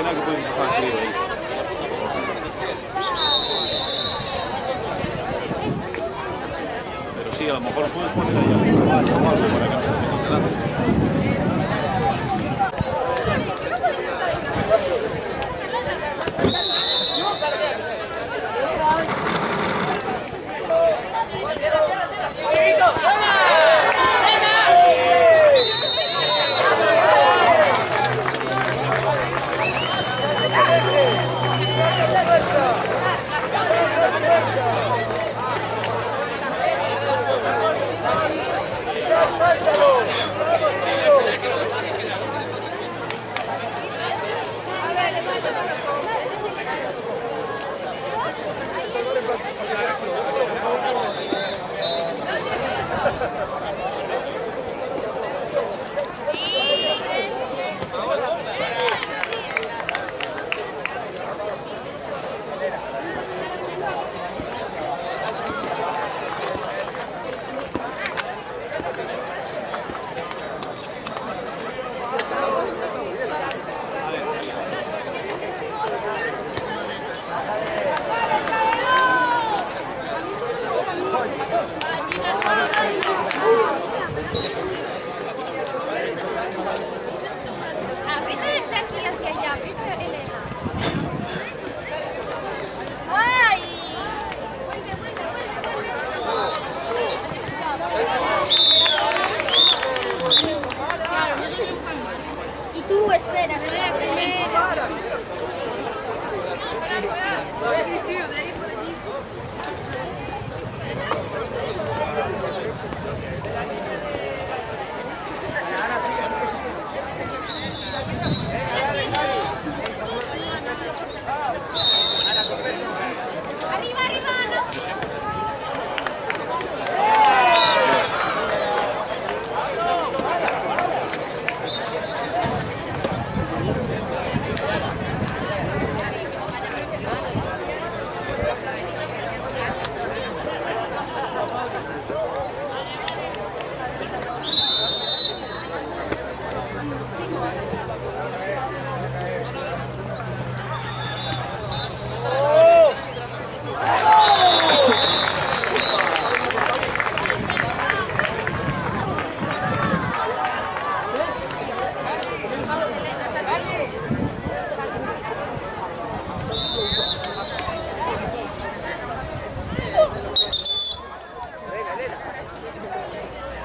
que nada que pueden bajar frío ahí. Pero sí, a lo mejor puedes poner ahí algún caballo o algo para que no se metan delante.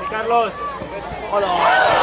Carlos. Hola.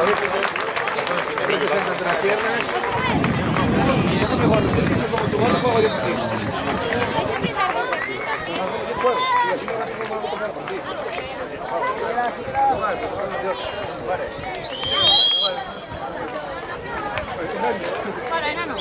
360 entre las piernas. Y déjame jugar un poquito como tu gol, juego yo contigo. Para, enano.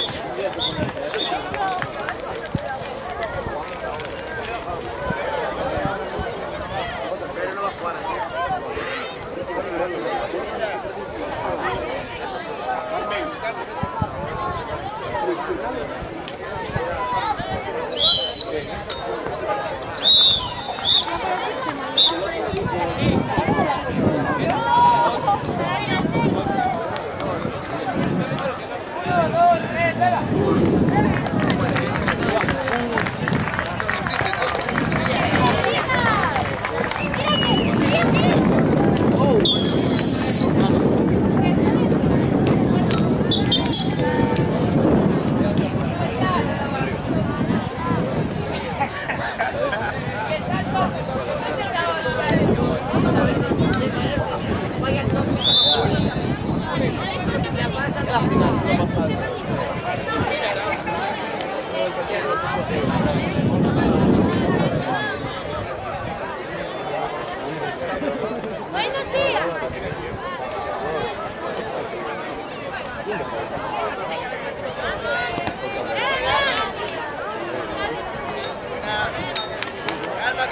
Buenos días.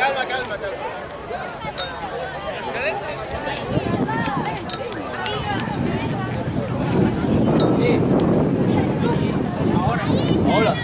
Calma. Hola.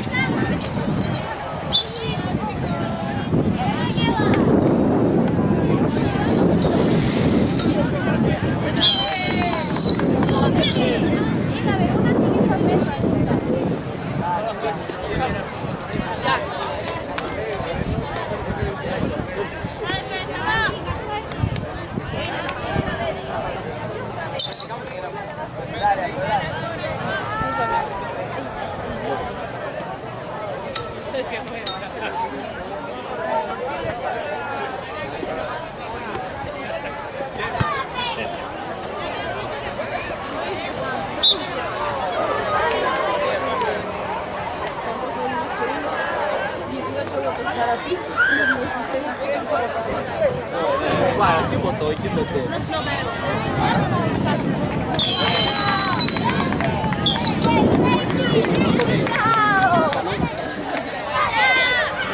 Guarda, tipo sto dicendo te.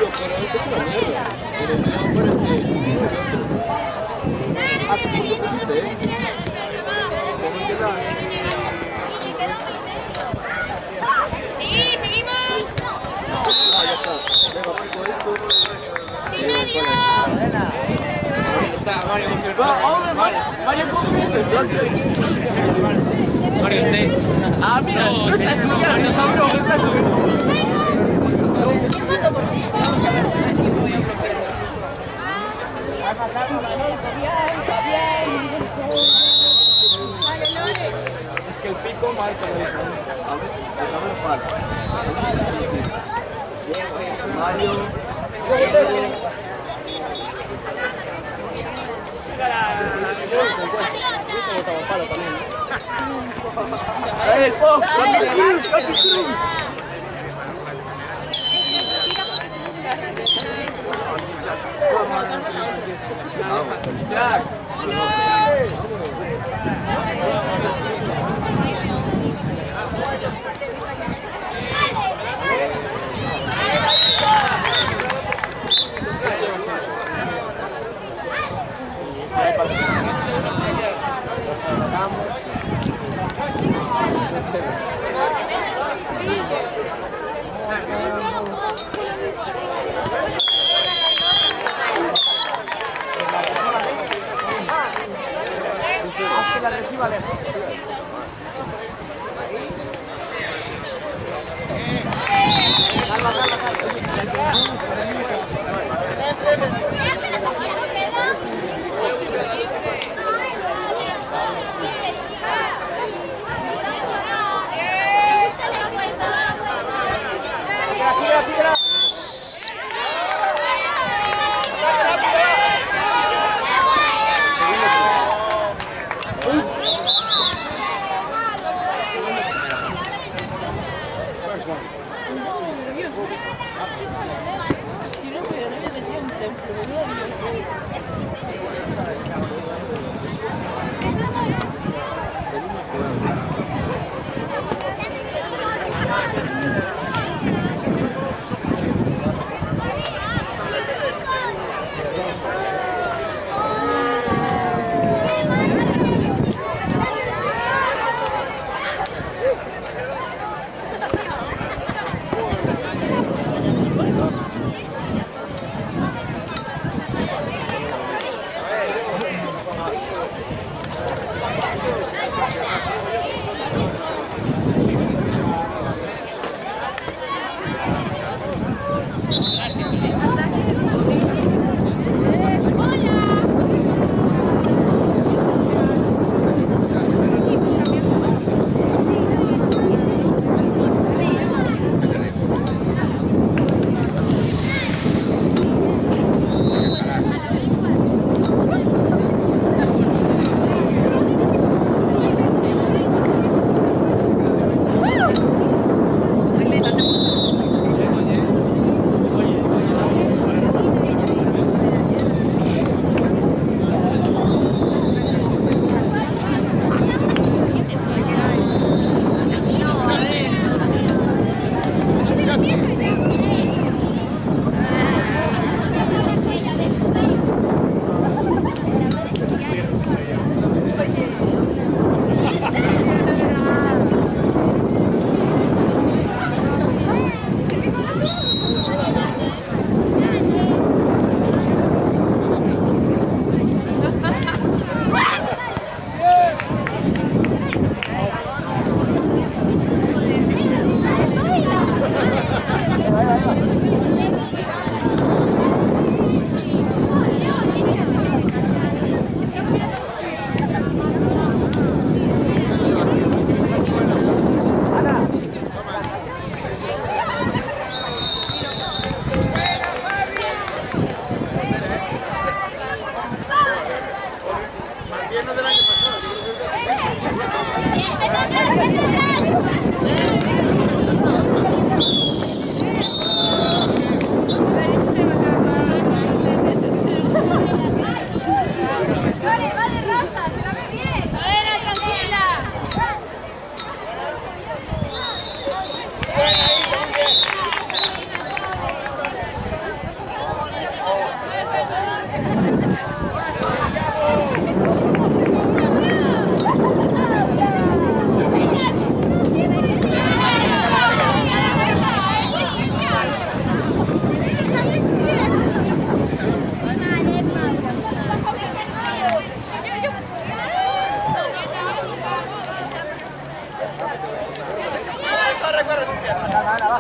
Io però non so la merda. Dobbiamo fare a che punto così te? Come che dai? Sí, seguimos. Ah, ya está. Venga, aplico esto. Está Mario con el Mario Confite, suerte. Mario, usted. Ah, mira, no está estudiando, cabrón, no está estudiando. Es que el pico marca eso. A ver, Mario.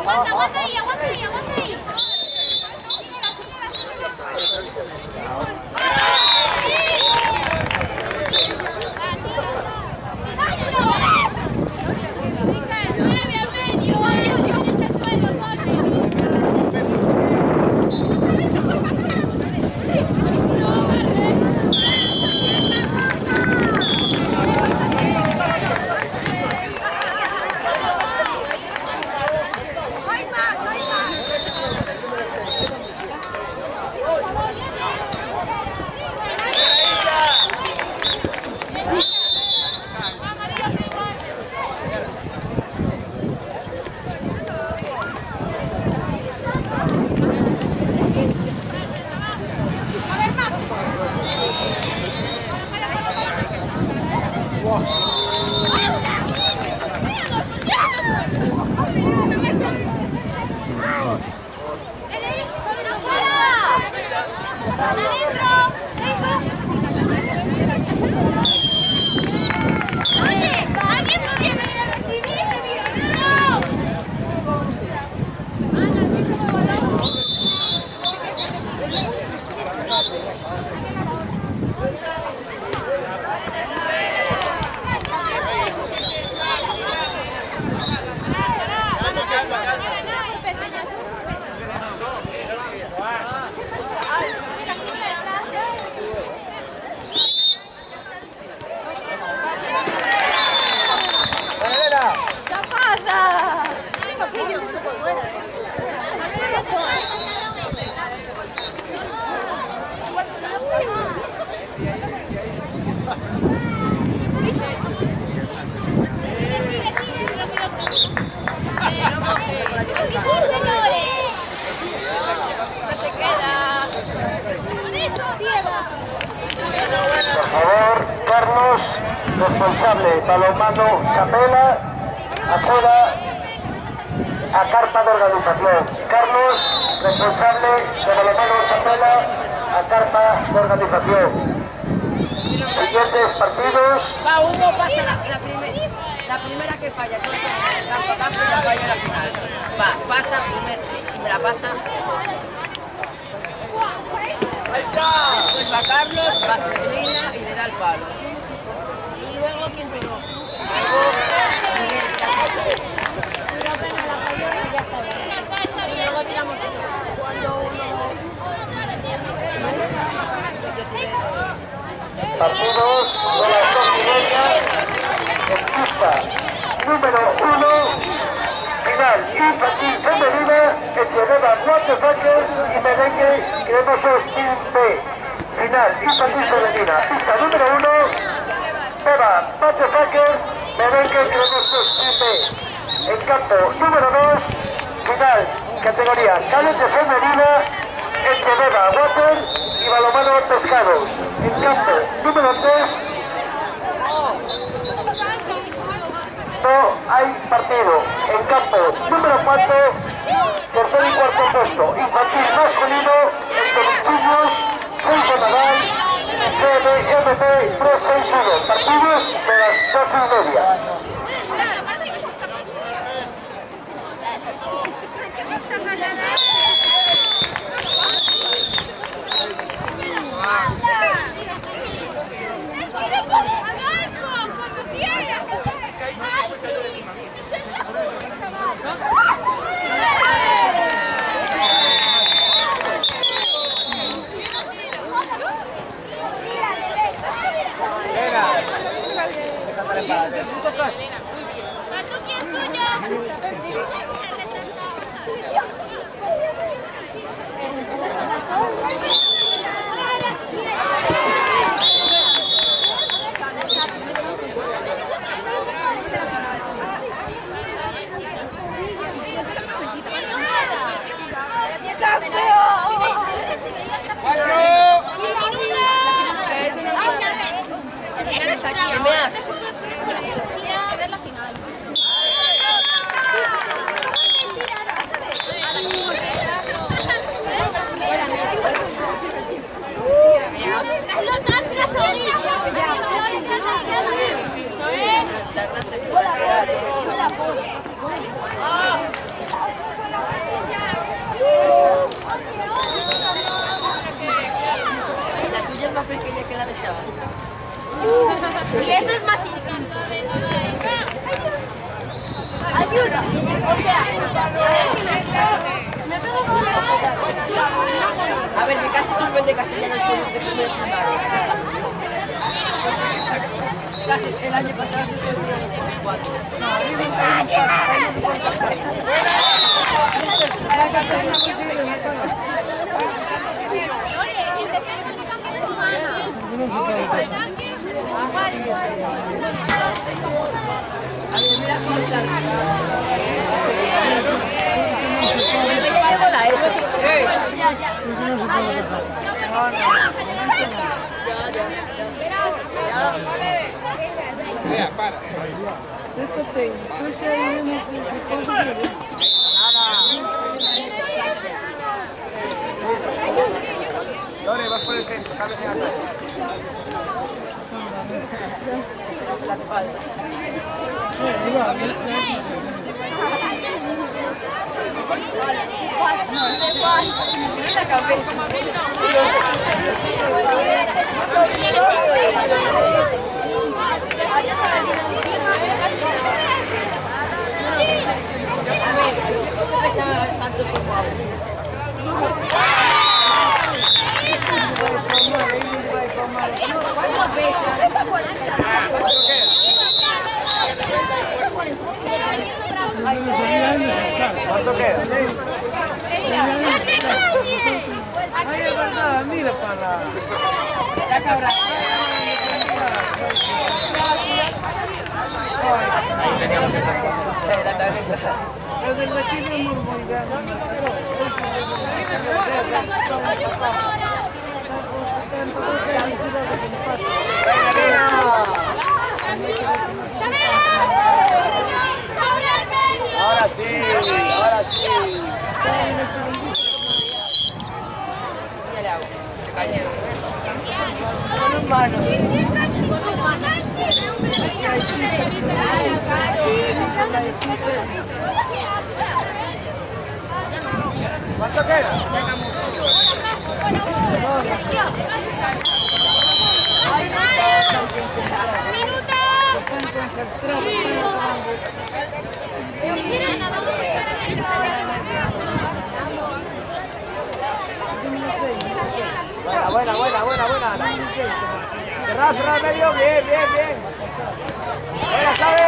Aguanta ahí, aguanta ahí, aguanta ahí. Síguela, Por favor, Carlos, responsable, balonmano Chapela, afuera a carpa de organización. Carlos, responsable de balonmano Chapela, a carpa de organización. Siguientes partidos. Va, uno pasa la primera que falla, la falla la final. Va, pasa primera pasa. Después va Carlos, va Serena y le da el palo. Y luego, ¿quién pegó? Luego, Miguel. Y luego tiramos cuando Partidos de las 2:30 en pista número 1, final infantil femenina entre Beba Waterfuckers y Merengue Cremosos Team B. Final infantil femenina, pista número 1, Beba Waterfuckers, Merengue Cremosos Team B. En campo número 2, final categoría cadete femenina entre Beba Water y Balonmano Pescados. En campo número 3, no hay partido. En campo número 4, tercer y cuarto puesto, infantil masculino, entre Vicinios, 6 de Nadal, CDMP 361. Partidos de las 12:30. Venga. La tuya es más pequeña que la de Shabbat. Y eso es más instinto. Ayuda. O sea, me pego con la... A ver, que casi suspende castellano en de primer primaria. Casi el año pasado suspendió en 4. Oye, el defensa de cambio su mano. Vea, para. Dale, vas por el centro, Carlos en atrás. ¿Cuánto queda? Ay, es verdad, mira para... Pero desde aquí vemos muy bien. Ahora sí, ahora sí. Se cayeron. Con un mano. ¿Cuánto queda? Buena. Cerrar medio, bien. Buena, Xavi.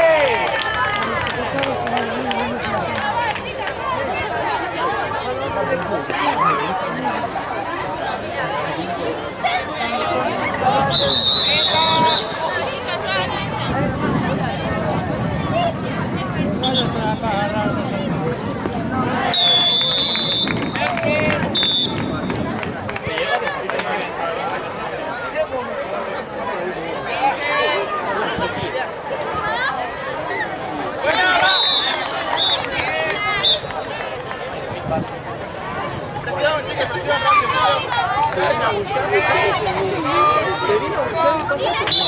Presión, cambio.